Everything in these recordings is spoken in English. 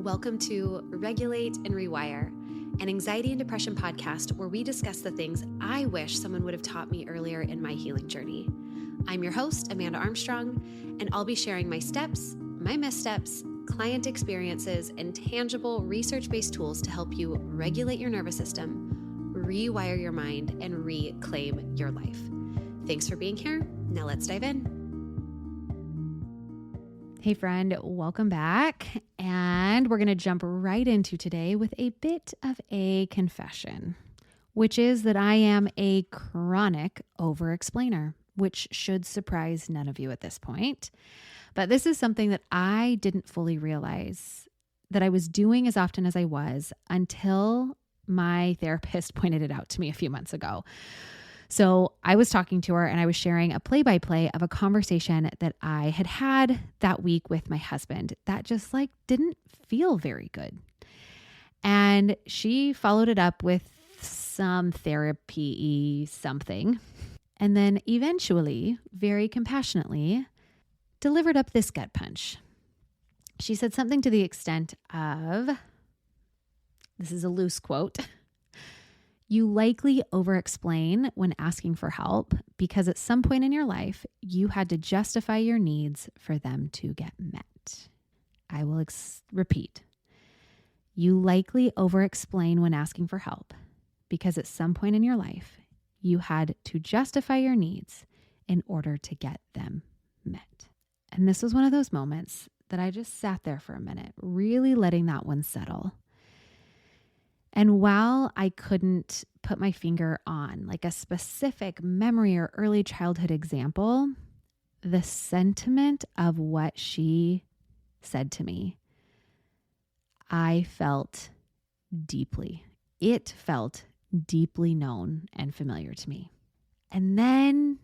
Welcome to Regulate and Rewire, an anxiety and depression podcast where we discuss the things I wish someone would have taught me earlier in my healing journey. I'm your host, Amanda Armstrong, and I'll be sharing my steps, my missteps, client experiences, and tangible research-based tools to help you regulate your nervous system, rewire your mind, and reclaim your life. Thanks for being here. Now let's dive in. Hey friend, welcome back. And we're going to jump right into today with a bit of a confession, which is that I am a chronic over-explainer, which should surprise none of you at this point. But this is something that I didn't fully realize that I was doing as often as I was until my therapist pointed it out to me a few months ago. So I was talking to her and I was sharing a play-by-play of a conversation that I had had that week with my husband that just didn't feel very good. And she followed it up with some therapy something. And then eventually, very compassionately, delivered up this gut punch. She said something to the extent of, this is a loose quote, "You likely over-explain when asking for help because at some point in your life, you had to justify your needs for them to get met." I will repeat. You likely over-explain when asking for help because at some point in your life, you had to justify your needs in order to get them met. And this was one of those moments that I just sat there for a minute, really letting that one settle. And while I couldn't put my finger on a specific memory or early childhood example, the sentiment of what she said to me, I felt deeply. It felt deeply known and familiar to me. And then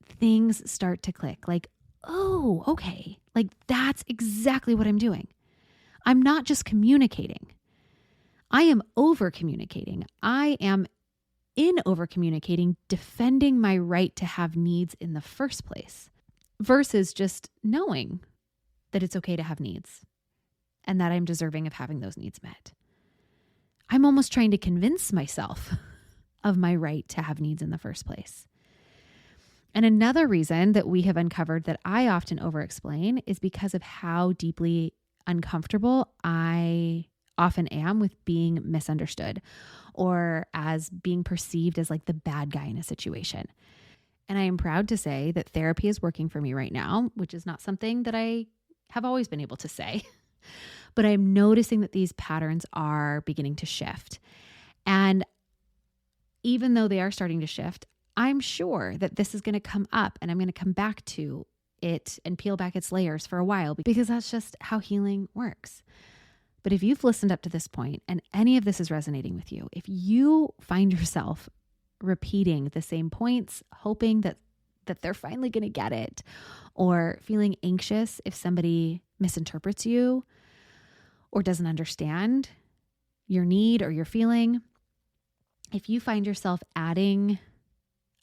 things start to click oh, okay, that's exactly what I'm doing. I'm not just communicating. I am over-communicating. I am in over-communicating, defending my right to have needs in the first place versus just knowing that it's okay to have needs and that I'm deserving of having those needs met. I'm almost trying to convince myself of my right to have needs in the first place. And another reason that we have uncovered that I often over-explain is because of how deeply uncomfortable I often am with being misunderstood or as being perceived as the bad guy in a situation. And I am proud to say that therapy is working for me right now, which is not something that I have always been able to say. But I'm noticing that these patterns are beginning to shift. And even though they are starting to shift, I'm sure that this is going to come up and I'm going to come back to it and peel back its layers for a while because that's just how healing works. But if you've listened up to this point and any of this is resonating with you, if you find yourself repeating the same points, hoping that they're finally going to get it, or feeling anxious if somebody misinterprets you or doesn't understand your need or your feeling, if you find yourself adding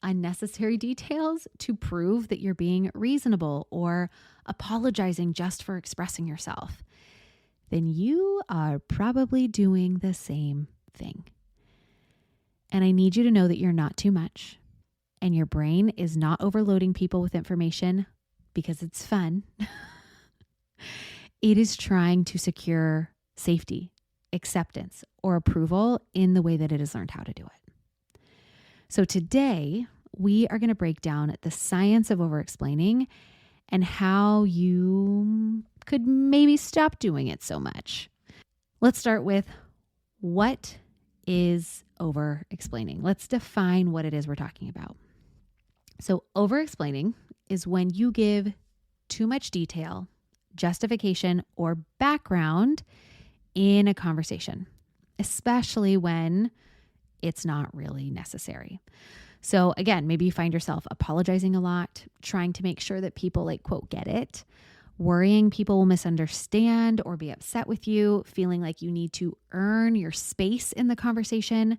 unnecessary details to prove that you're being reasonable or apologizing just for expressing yourself, then you are probably doing the same thing. And I need you to know that you're not too much and your brain is not overloading people with information because it's fun. It is trying to secure safety, acceptance, or approval in the way that it has learned how to do it. So today, we are going to break down the science of over-explaining and how you could maybe stop doing it so much. Let's start with what is over-explaining. Let's define what it is we're talking about. So over-explaining is when you give too much detail, justification, or background in a conversation, especially when it's not really necessary. So again, maybe you find yourself apologizing a lot, trying to make sure that people quote, get it, worrying people will misunderstand or be upset with you, feeling like you need to earn your space in the conversation,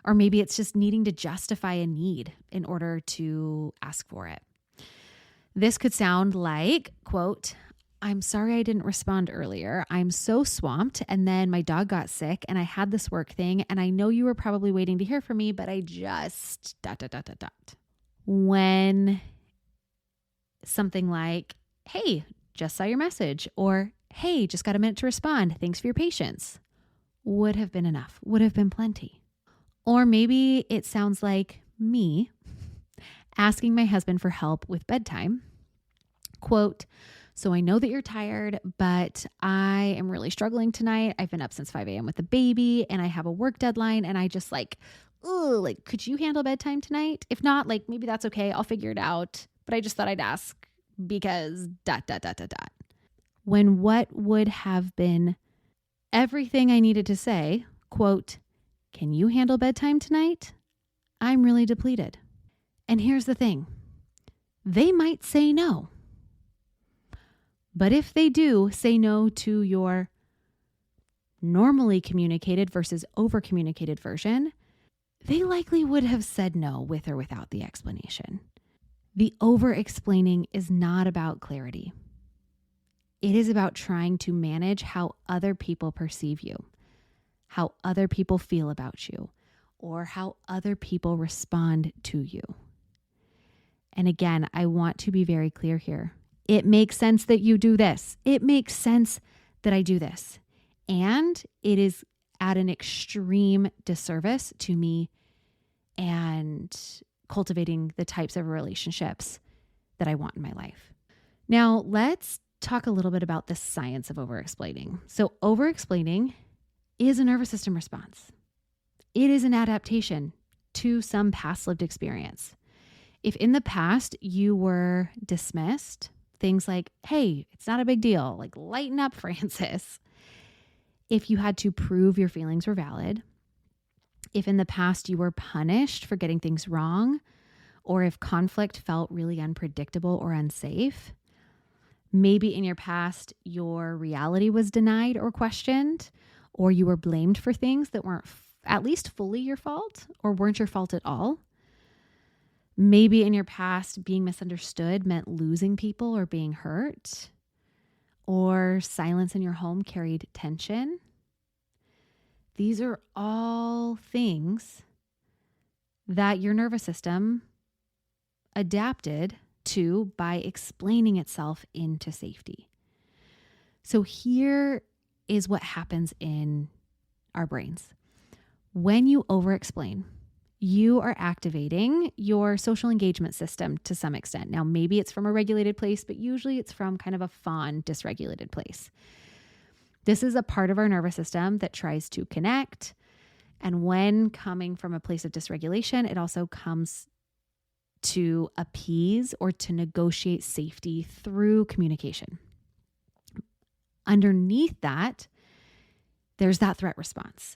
or maybe it's just needing to justify a need in order to ask for it. This could sound like, quote, I'm sorry I didn't respond earlier. I'm so swamped. And then my dog got sick and I had this work thing. And I know you were probably waiting to hear from me, but I just dot, dot, dot, dot, dot. When something like, hey, just saw your message, or hey, just got a minute to respond. Thanks for your patience, would have been enough, would have been plenty. Or maybe it sounds like me asking my husband for help with bedtime. Quote, so I know that you're tired, but I am really struggling tonight. I've been up since 5 a.m. with the baby and I have a work deadline and I just could you handle bedtime tonight? If not, maybe that's okay. I'll figure it out. But I just thought I'd ask because dot, dot, dot, dot, dot. When what would have been everything I needed to say, quote, can you handle bedtime tonight? I'm really depleted. And here's the thing. They might say no. But if they do say no to your normally communicated versus over communicated version, they likely would have said no with or without the explanation. The over explaining is not about clarity. It is about trying to manage how other people perceive you, how other people feel about you, or how other people respond to you. And again, I want to be very clear here. It makes sense that you do this. It makes sense that I do this. And it is at an extreme disservice to me and cultivating the types of relationships that I want in my life. Now, let's talk a little bit about the science of over-explaining. So over-explaining is a nervous system response. It is an adaptation to some past lived experience. If in the past you were dismissed, things like, hey, it's not a big deal, lighten up, Francis. If you had to prove your feelings were valid, if in the past you were punished for getting things wrong, or if conflict felt really unpredictable or unsafe, maybe in your past your reality was denied or questioned, or you were blamed for things that weren't at least fully your fault or weren't your fault at all. Maybe in your past, being misunderstood meant losing people or being hurt, or silence in your home carried tension. These are all things that your nervous system adapted to by explaining itself into safety. So here is what happens in our brains. When you over-explain, you are activating your social engagement system to some extent. Now, maybe it's from a regulated place, but usually it's from kind of a fawn, dysregulated place. This is a part of our nervous system that tries to connect. And when coming from a place of dysregulation, it also comes to appease or to negotiate safety through communication. Underneath that, there's that threat response.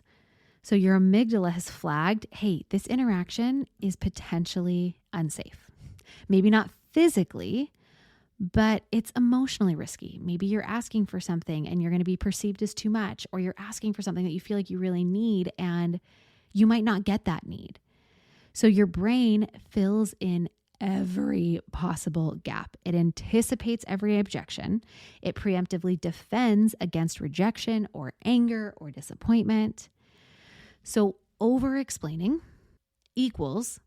So your amygdala has flagged, hey, this interaction is potentially unsafe. Maybe not physically, but it's emotionally risky. Maybe you're asking for something and you're going to be perceived as too much, or you're asking for something that you feel like you really need and you might not get that need. So your brain fills in every possible gap. It anticipates every objection. It preemptively defends against rejection or anger or disappointment. So over-explaining equals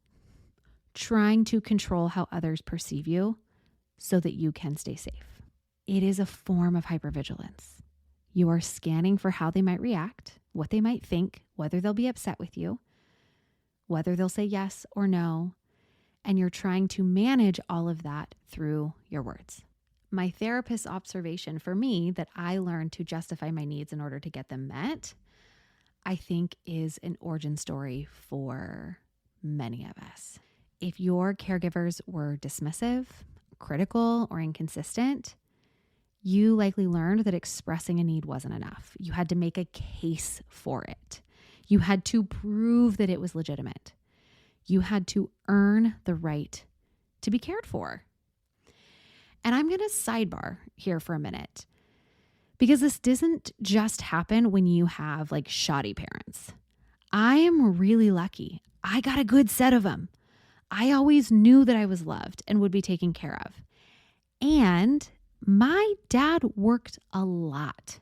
trying to control how others perceive you so that you can stay safe. It is a form of hypervigilance. You are scanning for how they might react, what they might think, whether they'll be upset with you, whether they'll say yes or no, and you're trying to manage all of that through your words. My therapist's observation for me that I learned to justify my needs in order to get them met, I think is an origin story for many of us. If your caregivers were dismissive, critical, or inconsistent, you likely learned that expressing a need wasn't enough. You had to make a case for it. You had to prove that it was legitimate. You had to earn the right to be cared for. And I'm going to sidebar here for a minute, because this doesn't just happen when you have shoddy parents. I am really lucky. I got a good set of them. I always knew that I was loved and would be taken care of. And My dad worked a lot,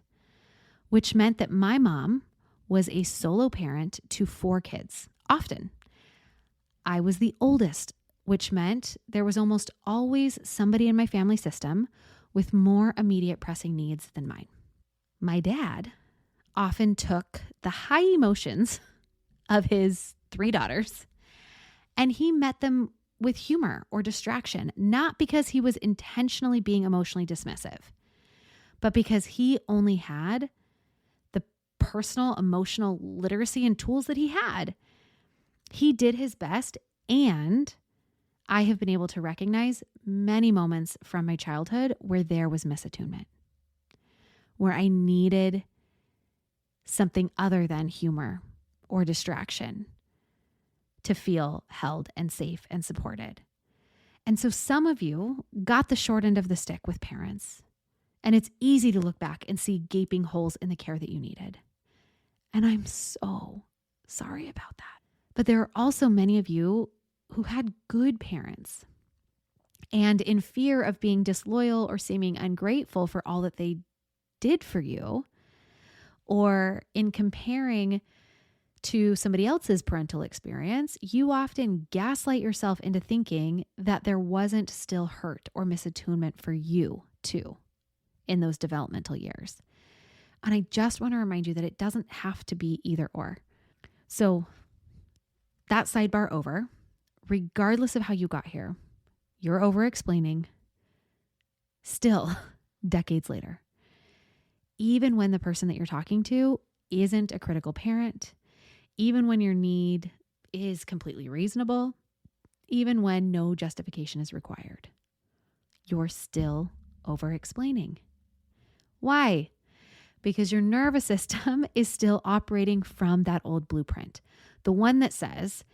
which meant that my mom was a solo parent to 4 kids, often. I was the oldest, which meant there was almost always somebody in my family system with more immediate pressing needs than mine. My dad often took the high emotions of his 3 daughters and he met them with humor or distraction, not because he was intentionally being emotionally dismissive, but because he only had the personal emotional literacy and tools that he had. He did his best, and I have been able to recognize many moments from my childhood where there was misattunement, where I needed something other than humor or distraction to feel held and safe and supported. And so some of you got the short end of the stick with parents, and it's easy to look back and see gaping holes in the care that you needed. And I'm so sorry about that. But there are also many of you who had good parents, and in fear of being disloyal or seeming ungrateful for all that they did for you, or in comparing to somebody else's parental experience, you often gaslight yourself into thinking that there wasn't still hurt or misattunement for you too in those developmental years. And I just want to remind you that it doesn't have to be either or. So that sidebar over, regardless of how you got here, you're over explaining still decades later. Even when the person that you're talking to isn't a critical parent, even when your need is completely reasonable, even when no justification is required, you're still over-explaining. Why? Because your nervous system is still operating from that old blueprint, the one that says,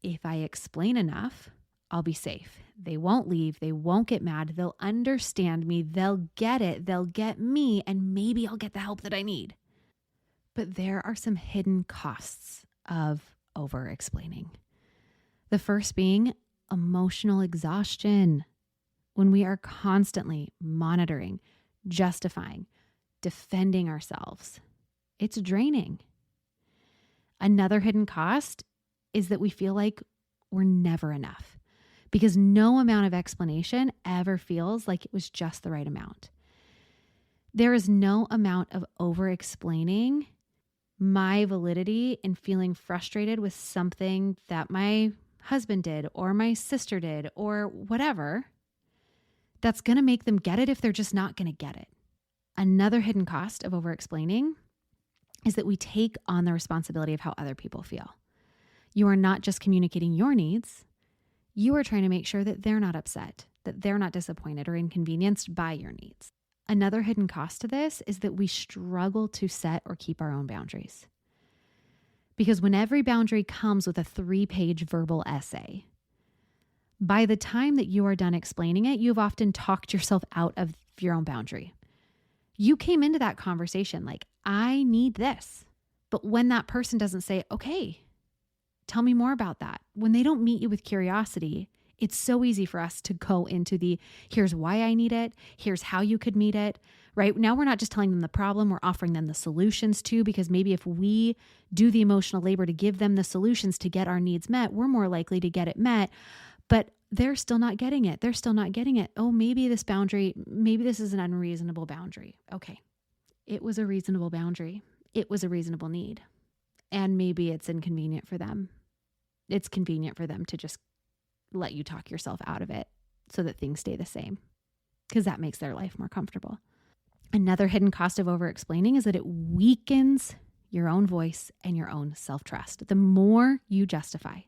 if I explain enough, I'll be safe. They won't leave. They won't get mad. They'll understand me. They'll get it. They'll get me. And maybe I'll get the help that I need. But there are some hidden costs of over-explaining. The first being emotional exhaustion. When we are constantly monitoring, justifying, defending ourselves, it's draining. Another hidden cost is that we feel like we're never enough because no amount of explanation ever feels like it was just the right amount. There is no amount of over-explaining my validity in feeling frustrated with something that my husband did or my sister did or whatever that's going to make them get it if they're just not going to get it. Another hidden cost of over-explaining is that we take on the responsibility of how other people feel. You are not just communicating your needs. You are trying to make sure that they're not upset, that they're not disappointed or inconvenienced by your needs. Another hidden cost to this is that we struggle to set or keep our own boundaries. Because when every boundary comes with a 3-page verbal essay, by the time that you are done explaining it, you've often talked yourself out of your own boundary. You came into that conversation like, I need this. But when that person doesn't say, okay, tell me more about that. When they don't meet you with curiosity, it's so easy for us to go into the, here's why I need it. Here's how you could meet it, right? Now we're not just telling them the problem, we're offering them the solutions too, because maybe if we do the emotional labor to give them the solutions to get our needs met, we're more likely to get it met, but they're still not getting it. They're still not getting it. Oh, maybe this boundary, maybe this is an unreasonable boundary. Okay. It was a reasonable boundary. It was a reasonable need. And maybe it's inconvenient for them. It's convenient for them to just let you talk yourself out of it so that things stay the same because that makes their life more comfortable. Another hidden cost of over-explaining is that it weakens your own voice and your own self-trust. The more you justify,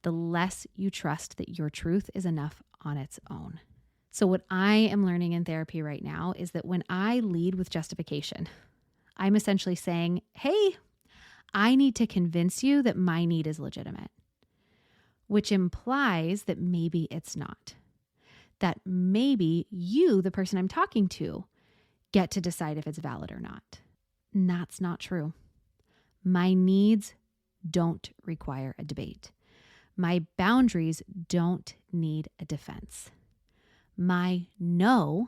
the less you trust that your truth is enough on its own. So what I am learning in therapy right now is that when I lead with justification, I'm essentially saying, hey, I need to convince you that my need is legitimate, which implies that maybe it's not. That maybe you, the person I'm talking to, get to decide if it's valid or not. And that's not true. My needs don't require a debate. My boundaries don't need a defense. My no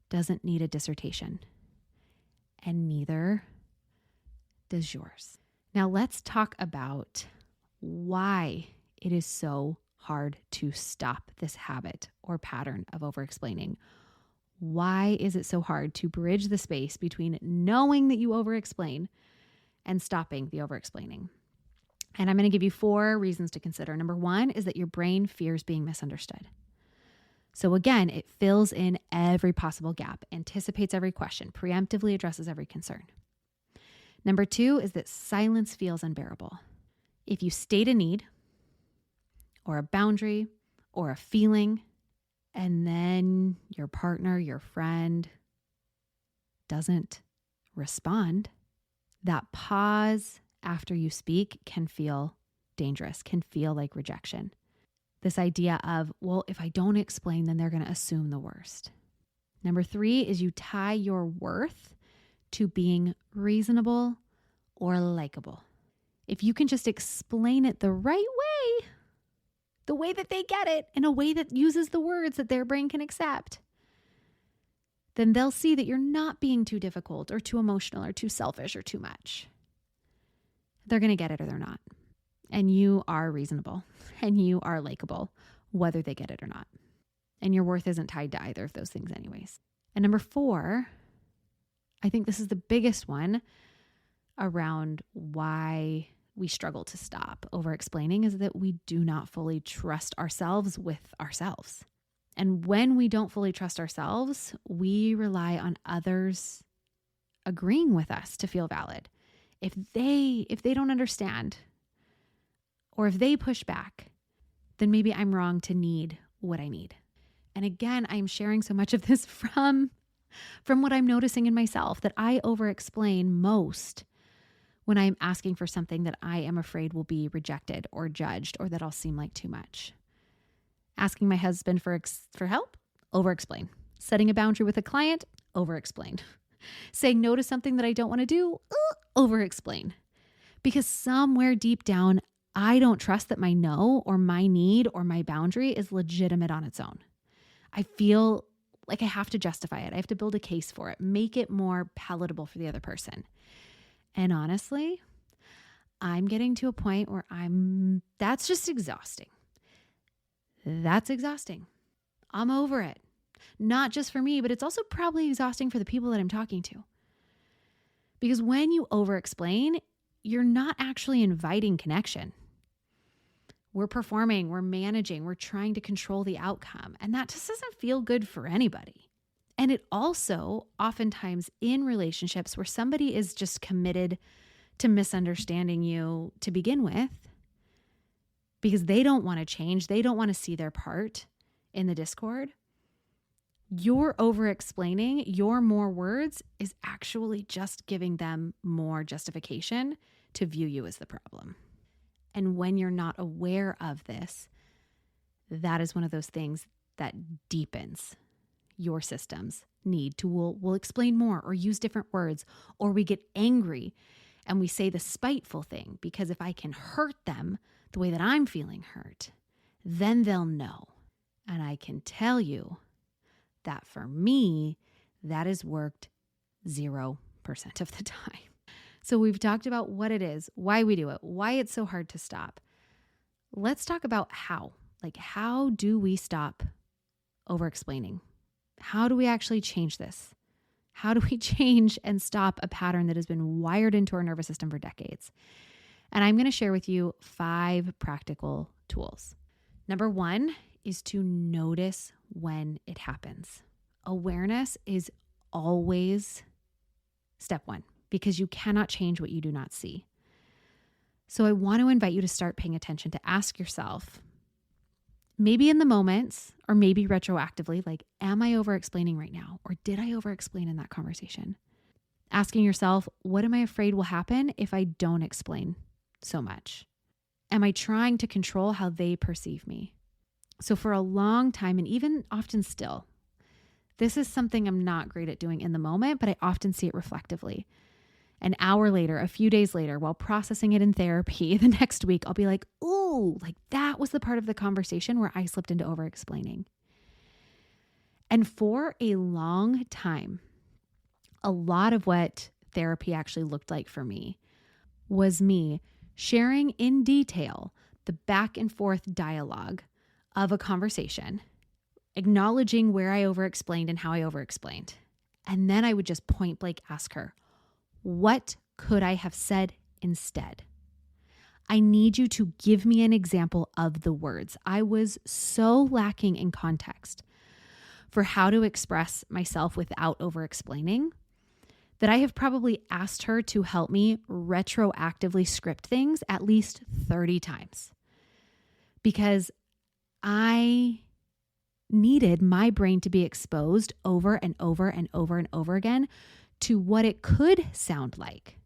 doesn't need a dissertation, and neither does yours. Now let's talk about why it is so hard to stop this habit or pattern of over-explaining. Why is it so hard to bridge the space between knowing that you over-explain and stopping the over-explaining? And I'm going to give you 4 reasons to consider. Number 1 is that your brain fears being misunderstood. So again, it fills in every possible gap, anticipates every question, preemptively addresses every concern. Number 2 is that silence feels unbearable. If you state a need or a boundary or a feeling, and then your partner, your friend doesn't respond, that pause after you speak can feel dangerous, can feel like rejection. This idea of, well, if I don't explain, then they're going to assume the worst. Number 3 is you tie your worth to being reasonable or likable. If you can just explain it the right way, the way that they get it, in a way that uses the words that their brain can accept, then they'll see that you're not being too difficult or too emotional or too selfish or too much. They're going to get it or they're not. And you are reasonable and you are likable, whether they get it or not. And your worth isn't tied to either of those things anyways. And number 4, I think this is the biggest one around why we struggle to stop over-explaining, is that we do not fully trust ourselves with ourselves. And when we don't fully trust ourselves, we rely on others agreeing with us to feel valid. If they don't understand, or if they push back, then maybe I'm wrong to need what I need. And again, I'm sharing so much of this from what I'm noticing in myself, that I over-explain most when I'm asking for something that I am afraid will be rejected or judged, or that I'll seem like too much. Asking my husband for help, over-explain. Setting a boundary with a client, over-explain. Saying no to something that I don't want to do, over-explain. Because somewhere deep down, I don't trust that my no or my need or my boundary is legitimate on its own. I feel like I have to justify it. I have to build a case for it, make it more palatable for the other person. And honestly, I'm getting to a point where that's just exhausting. That's exhausting. I'm over it. Not just for me, but it's also probably exhausting for the people that I'm talking to. Because when you over-explain, you're not actually inviting connection. We're performing, we're managing, we're trying to control the outcome. And that just doesn't feel good for anybody. And it also, oftentimes in relationships where somebody is just committed to misunderstanding you to begin with, because they don't want to change, they don't want to see their part in the discord, your over-explaining, your more words is actually just giving them more justification to view you as the problem. And when you're not aware of this, that is one of those things that deepens your system's need to, we'll explain more or use different words, or we get angry and we say the spiteful thing, because if I can hurt them the way that I'm feeling hurt, then they'll know. And I can tell you that for me, that has worked 0% of the time. So we've talked about what it is, why we do it, why it's so hard to stop. Let's talk about how. Like, how do we stop over-explaining? How do we actually change this? How do we change and stop a pattern that has been wired into our nervous system for decades? And I'm going to share with you 5 practical tools. Number 1 is to notice when it happens. Awareness is always step 1, because you cannot change what you do not see. So I want to invite you to start paying attention, to ask yourself, maybe in the moments or maybe retroactively, like, am I over-explaining right now? Or did I over-explain in that conversation? Asking yourself, what am I afraid will happen if I don't explain so much? Am I trying to control how they perceive me? So for a long time, and even often still, this is something I'm not great at doing in the moment, but I often see it reflectively. An hour later, a few days later, while processing it in therapy, the next week, I'll be like, ooh, like that was the part of the conversation where I slipped into over-explaining. And for a long time, a lot of what therapy actually looked like for me was me sharing in detail the back and forth dialogue of a conversation, acknowledging where I overexplained and how I overexplained. And then I would just point blank ask her, what could I have said instead? I need you to give me an example of the words. I was so lacking in context for how to express myself without over-explaining that I have probably asked her to help me retroactively script things at least 30 times because I needed my brain to be exposed over and over and over and over again to what it could sound like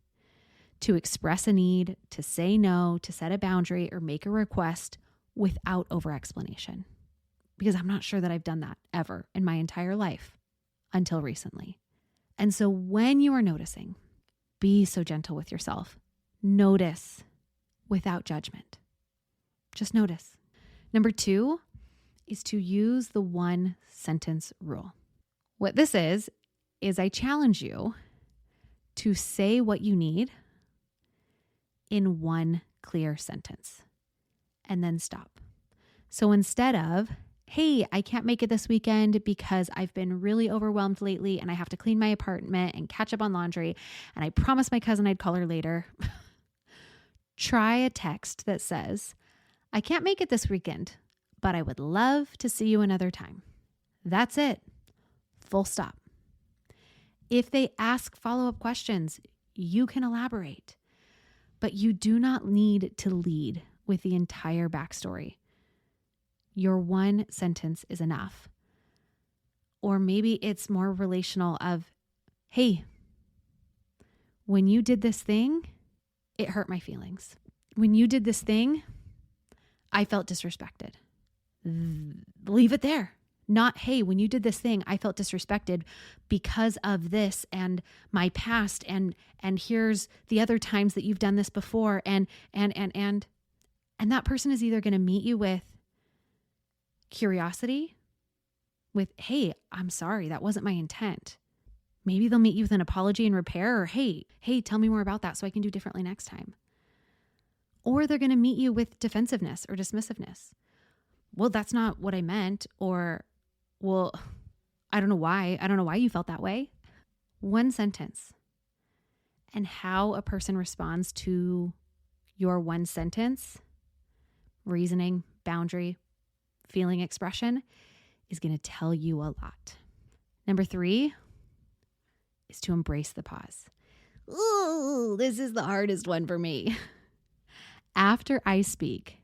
to express a need, to say no, to set a boundary, or make a request without over-explanation. Because I'm not sure that I've done that ever in my entire life until recently. And so when you are noticing, be so gentle with yourself. Notice without judgment. Just notice. Number 2 is to use the one sentence rule. What this is I challenge you to say what you need in one clear sentence and then stop. So instead of, hey, I can't make it this weekend because I've been really overwhelmed lately and I have to clean my apartment and catch up on laundry and I promised my cousin I'd call her later. Try a text that says, I can't make it this weekend, but I would love to see you another time. That's it. Full stop. If they ask follow-up questions, you can elaborate, but you do not need to lead with the entire backstory. Your one sentence is enough. Or maybe it's more relational of, hey, when you did this thing, it hurt my feelings. When you did this thing, I felt disrespected. Leave it there. Not, hey, when you did this thing, I felt disrespected because of this and my past and here's the other times that you've done this before and that person is either going to meet you with curiosity, with, hey, I'm sorry, that wasn't my intent. Maybe they'll meet you with an apology and repair or, hey, tell me more about that so I can do differently next time. Or they're going to meet you with defensiveness or dismissiveness. Well, that's not what I meant. Or, well, I don't know why. I don't know why you felt that way. One sentence. And how a person responds to your one sentence, reasoning, boundary, feeling expression is going to tell you a lot. Number 3 is to embrace the pause. Ooh, this is the hardest one for me. After I speak,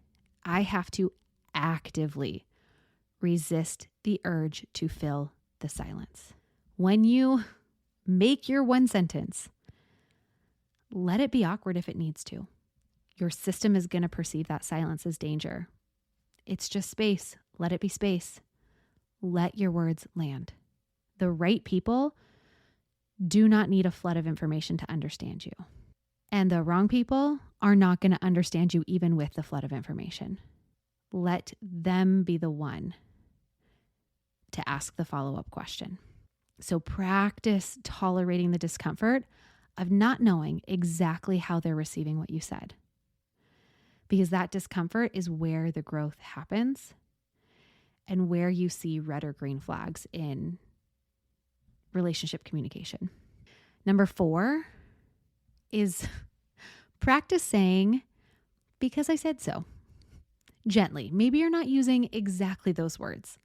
I have to actively resist the urge to fill the silence. When you make your one sentence, let it be awkward if it needs to. Your system is going to perceive that silence as danger. It's just space. Let it be space. Let your words land. The right people do not need a flood of information to understand you. And the wrong people are not going to understand you even with the flood of information. Let them be the one to ask the follow-up question. So practice tolerating the discomfort of not knowing exactly how they're receiving what you said. Because that discomfort is where the growth happens and where you see red or green flags in relationship communication. Number 4 is practice saying, because I said so, gently. Maybe you're not using exactly those words,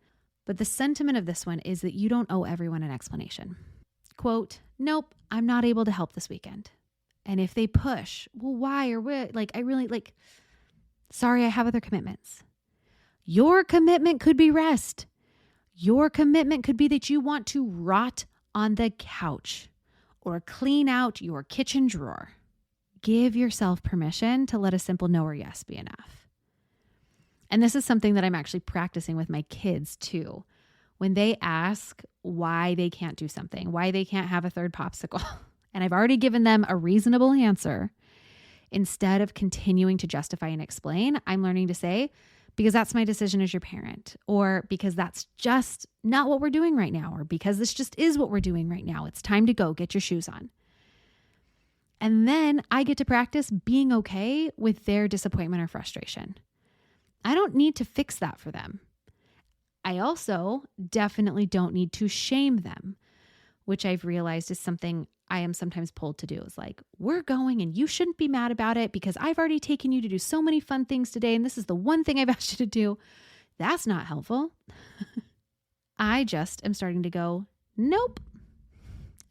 but the sentiment of this one is that you don't owe everyone an explanation. Quote, nope, I'm not able to help this weekend. And if they push, well, why or what? Sorry, I have other commitments. Your commitment could be rest. Your commitment could be that you want to rot on the couch or clean out your kitchen drawer. Give yourself permission to let a simple no or yes be enough. And this is something that I'm actually practicing with my kids too. When they ask why they can't do something, why they can't have a third popsicle, and I've already given them a reasonable answer, instead of continuing to justify and explain, I'm learning to say, because that's my decision as your parent, or because that's just not what we're doing right now, or because this just is what we're doing right now. It's time to go get your shoes on. And then I get to practice being okay with their disappointment or frustration. I don't need to fix that for them. I also definitely don't need to shame them, which I've realized is something I am sometimes pulled to do. Is like, we're going and you shouldn't be mad about it because I've already taken you to do so many fun things today and this is the one thing I've asked you to do. That's not helpful. I just am starting to go, nope,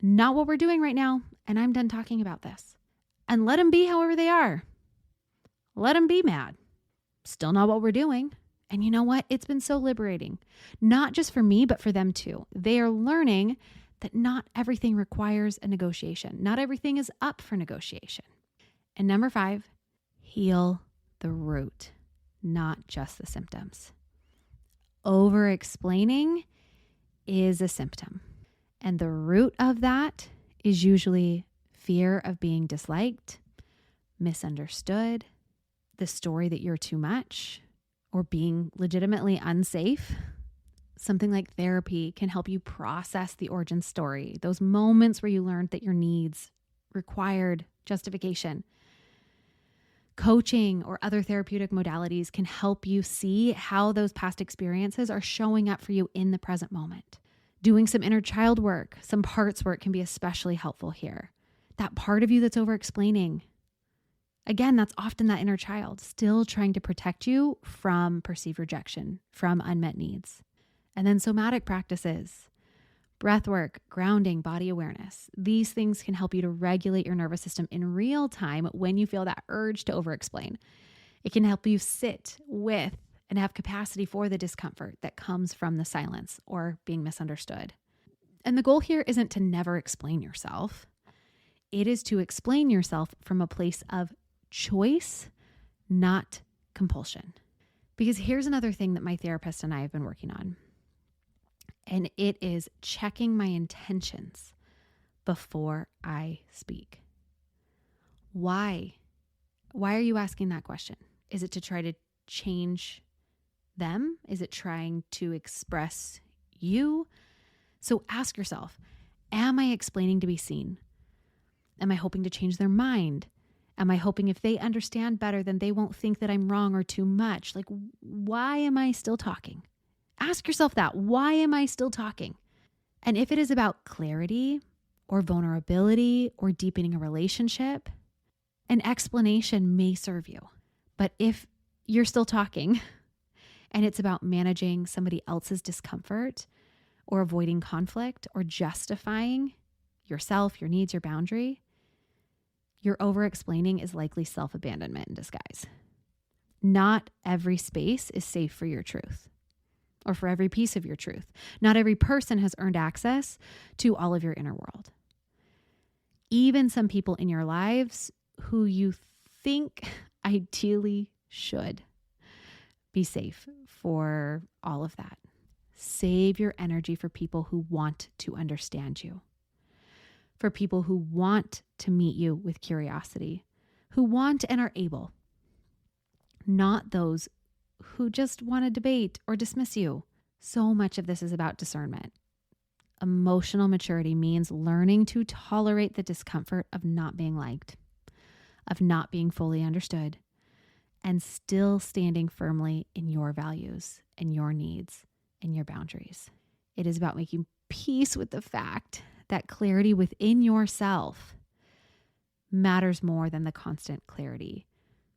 not what we're doing right now. And I'm done talking about this. And let them be however they are. Let them be mad. Still not what we're doing. And you know what? It's been so liberating, not just for me, but for them too. They are learning that not everything requires a negotiation. Not everything is up for negotiation. And number 5, heal the root, not just the symptoms. Over-explaining is a symptom. And the root of that is usually fear of being disliked, misunderstood, the story that you're too much, or being legitimately unsafe. Something like therapy can help you process the origin story, those moments where you learned that your needs required justification. Coaching or other therapeutic modalities can help you see how those past experiences are showing up for you in the present moment. Doing some inner child work, some parts work can be especially helpful here. That part of you that's over-explaining. Again, that's often that inner child still trying to protect you from perceived rejection, from unmet needs. And then somatic practices, breath work, grounding, body awareness. These things can help you to regulate your nervous system in real time when you feel that urge to over-explain. It can help you sit with and have capacity for the discomfort that comes from the silence or being misunderstood. And the goal here isn't to never explain yourself. It is to explain yourself from a place of choice, not compulsion. Because here's another thing that my therapist and I have been working on. And it is checking my intentions before I speak. Why? Why are you asking that question? Is it to try to change them? Is it trying to express you? So ask yourself, am I explaining to be seen? Am I hoping to change their mind? Am I hoping if they understand better, then they won't think that I'm wrong or too much? Like, why am I still talking? Ask yourself that. Why am I still talking? And if it is about clarity or vulnerability or deepening a relationship, an explanation may serve you. But if you're still talking and it's about managing somebody else's discomfort or avoiding conflict or justifying yourself, your needs, your boundary, your over-explaining is likely self-abandonment in disguise. Not every space is safe for your truth or for every piece of your truth. Not every person has earned access to all of your inner world. Even some people in your lives who you think ideally should be safe for all of that. Save your energy for people who want to understand you, for people who want to meet you with curiosity, who want and are able, not those who just want to debate or dismiss you. So much of this is about discernment. Emotional maturity means learning to tolerate the discomfort of not being liked, of not being fully understood, and still standing firmly in your values and your needs and your boundaries. It is about making peace with the fact that clarity within yourself matters more than the constant clarity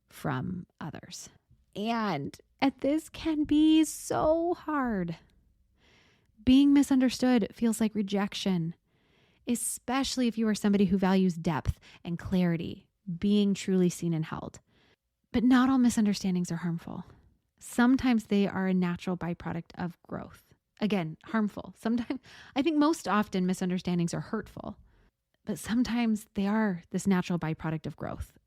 from others. And this can be so hard. Being misunderstood feels like rejection, especially if you are somebody who values depth and clarity, being truly seen and held. But not all misunderstandings are harmful. Sometimes they are a natural byproduct of growth. Again, harmful. Sometimes, I think most often misunderstandings are hurtful, but sometimes they are this natural byproduct of growth.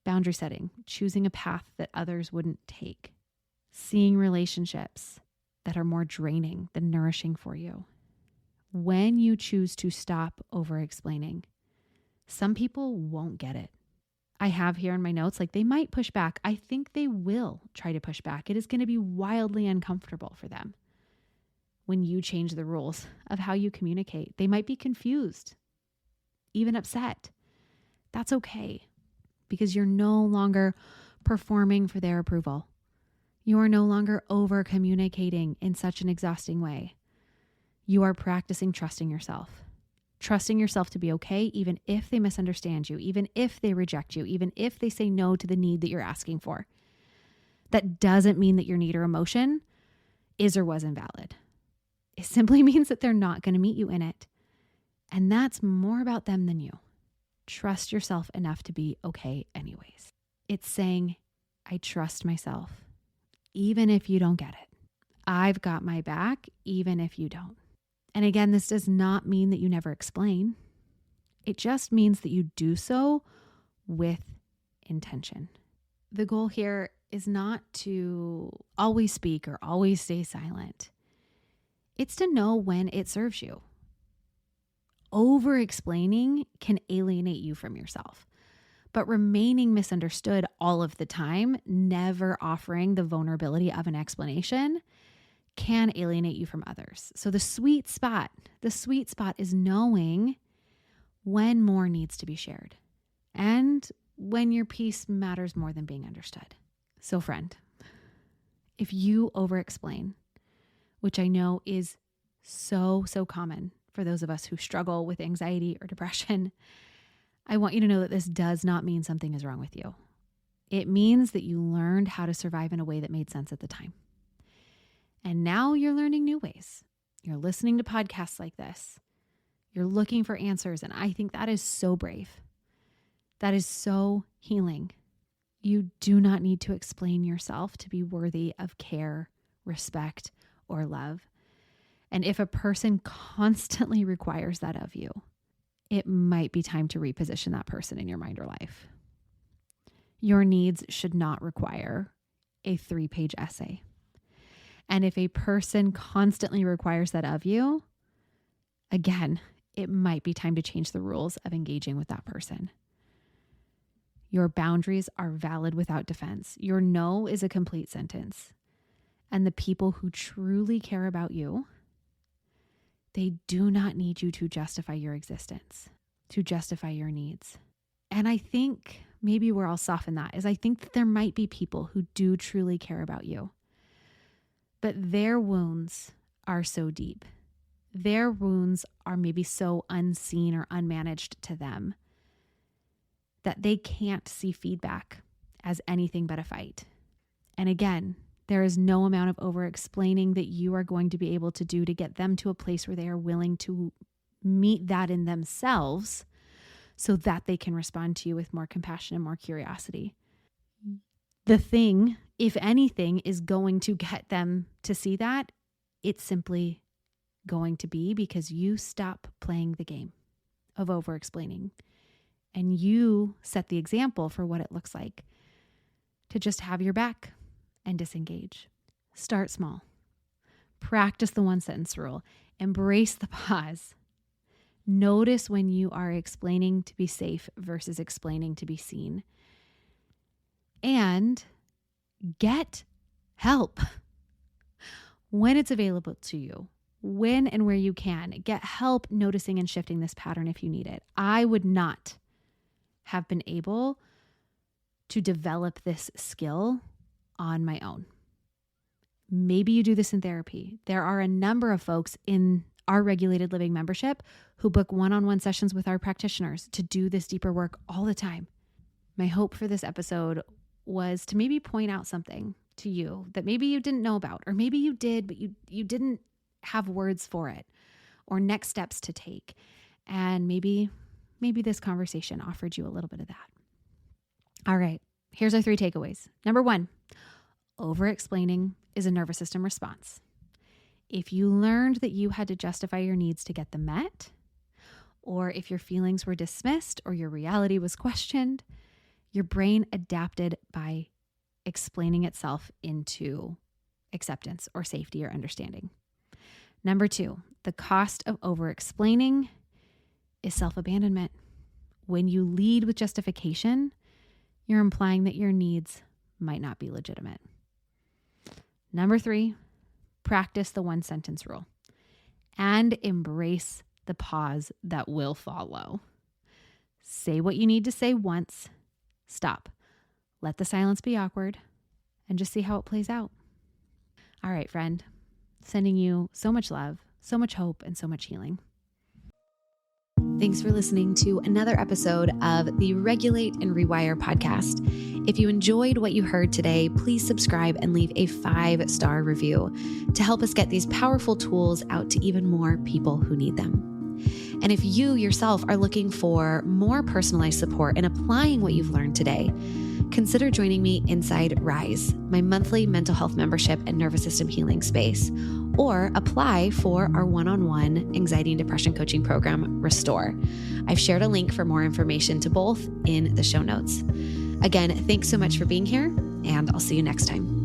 Boundary setting, choosing a path that others wouldn't take, seeing relationships that are more draining than nourishing for you. When you choose to stop over-explaining, some people won't get it. I have here in my notes, like they might push back. I think they will try to push back. It is going to be wildly uncomfortable for them when you change the rules of how you communicate. They might be confused, even upset. That's okay, because you're no longer performing for their approval. You are no longer over communicating in such an exhausting way. You are practicing trusting yourself to be okay, even if they misunderstand you, even if they reject you, even if they say no to the need that you're asking for. That doesn't mean that your need or emotion is or was invalid. It simply means that they're not going to meet you in it. And that's more about them than you. Trust yourself enough to be okay anyways. It's saying, I trust myself, even if you don't get it. I've got my back, even if you don't. And again, this does not mean that you never explain. It just means that you do so with intention. The goal here is not to always speak or always stay silent. It's to know when it serves you. Over-explaining can alienate you from yourself, but remaining misunderstood all of the time, never offering the vulnerability of an explanation, can alienate you from others. So the sweet spot is knowing when more needs to be shared and when your piece matters more than being understood. So friend, if you over-explain, which I know is so common for those of us who struggle with anxiety or depression, I want you to know that this does not mean something is wrong with you. It means that you learned how to survive in a way that made sense at the time. And now you're learning new ways. You're listening to podcasts like this. You're looking for answers. And I think that is so brave. That is so healing. You do not need to explain yourself to be worthy of care, respect, or love. And if a person constantly requires that of you, it might be time to reposition that person in your mind or life. Your needs should not require a 3-page essay. And if a person constantly requires that of you, again, it might be time to change the rules of engaging with that person. Your boundaries are valid without defense. Your no is a complete sentence. And the people who truly care about you, they do not need you to justify your existence, to justify your needs. And I think maybe where I'll soften that is I think that there might be people who do truly care about you. But their wounds are so deep. Their wounds are maybe so unseen or unmanaged to them that they can't see feedback as anything but a fight. And again, there is no amount of over-explaining that you are going to be able to do to get them to a place where they are willing to meet that in themselves so that they can respond to you with more compassion and more curiosity. The thing, if anything, is going to get them to see that. It's simply going to be because you stop playing the game of over-explaining and you set the example for what it looks like to just have your back and disengage. Start small. Practice the 1-sentence rule. Embrace the pause. Notice when you are explaining to be safe versus explaining to be seen. And get help when it's available to you, when and where you can. Get help noticing and shifting this pattern if you need it. I would not have been able to develop this skill on my own. Maybe you do this in therapy. There are a number of folks in our regulated living membership who book one-on-one sessions with our practitioners to do this deeper work all the time. My hope for this episode was to maybe point out something to you that maybe you didn't know about, or maybe you did, but you didn't have words for it or next steps to take. And maybe this conversation offered you a little bit of that. All right, here's our 3 takeaways. Number 1, over-explaining is a nervous system response. If you learned that you had to justify your needs to get them met, or if your feelings were dismissed or your reality was questioned, your brain adapted by explaining itself into acceptance or safety or understanding. Number 2, the cost of over-explaining is self-abandonment. When you lead with justification, you're implying that your needs might not be legitimate. Number 3, practice the 1-sentence rule and embrace the pause that will follow. Say what you need to say once, stop, let the silence be awkward, and just see how it plays out. All right, friend, sending you so much love, so much hope, and so much healing. Thanks for listening to another episode of the Regulate and Rewire podcast. If you enjoyed what you heard today, please subscribe and leave a 5-star review to help us get these powerful tools out to even more people who need them. And if you yourself are looking for more personalized support in applying what you've learned today, consider joining me inside Rise, my monthly mental health membership and nervous system healing space, or apply for our one-on-one anxiety and depression coaching program, Restore. I've shared a link for more information to both in the show notes. Again, thanks so much for being here, and I'll see you next time.